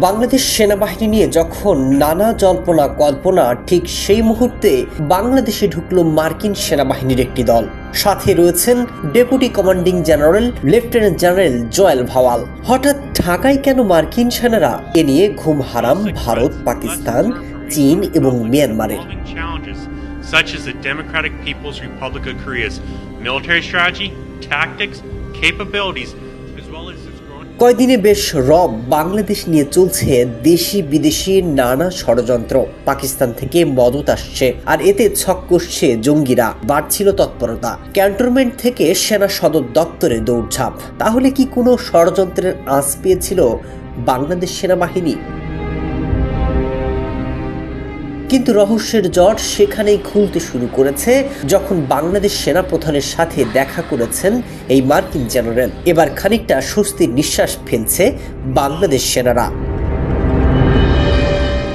বাংলাদেশ সেনাবাহিনী নিয়ে যখন নানা জল্পনা কল্পনা, ঠিক সেই মুহূর্তে বাংলাদেশে ঢুকলো মার্কিন সেনাবাহিনীর একটি দল। সাথে রয়েছেন deputy commanding general lieutenant general Joel Bhawal. হঠাৎ ঢাকায় কেন মার্কিন সেনারা? এ নিয়ে ঘুম হারাম ভারত, পাকিস্তান, চীন এবং মিয়ানমারের। Such as the Democratic People's Republic of Korea's military strategy, tactics, capabilities, as well as its growing... কয়দিনে বেশ রব বাংলাদেশ নিয়ে চলছে দেশি বিদেশি নানা ষড়যন্ত্র। পাকিস্তান থেকে মদত আসছে, আর এতে ছক কষছে জঙ্গিরা। বাড়ছিল তৎপরতা, ক্যান্টনমেন্ট থেকে সেনা সদর দপ্তরে দৌড়ঝাঁপ। তাহলে কি কোনো ষড়যন্ত্রের আঁচ পেয়েছিল বাংলাদেশ সেনাবাহিনী? কিন্তু রহস্যের জট সেখানেই খুলতে শুরু করেছে যখন বাংলাদেশ সেনাপ্রধানের সাথে দেখা করেছেন এই মার্কিন জেনারেল। এবার খানিকটা স্বস্তির নিঃশ্বাস ফেলছে বাংলাদেশ সেনারা।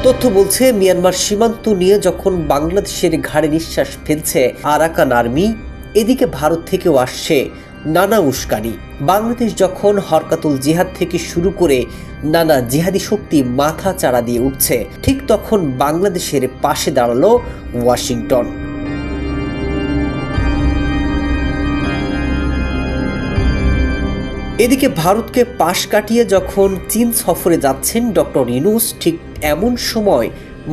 তথ্য বলছে, মিয়ানমার সীমান্ত নিয়ে যখন বাংলাদেশের ঘাড়ে নিঃশ্বাস ফেলছে আরাকান আর্মি, এদিকে ভারত থেকেও আসছে নানা উস্কানি। বাংলাদেশ যখন হরকাতুল জিহাদ থেকে শুরু করে নানা জিহাদি শক্তি মাথা চাড়া দিয়ে উঠছে, ঠিক তখন বাংলাদেশের পাশে দাঁড়ালো ওয়াশিংটন। এদিকে ভারতকে পাশ কাটিয়ে যখন চীন সফরে যাচ্ছেন ডক্টর ইউনূস, ঠিক এমন সময়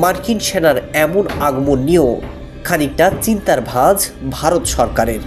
মার্কিন সেনার এমন আগমন নিয়েও খানিকটা চিন্তার ভাঁজ ভারত সরকারের।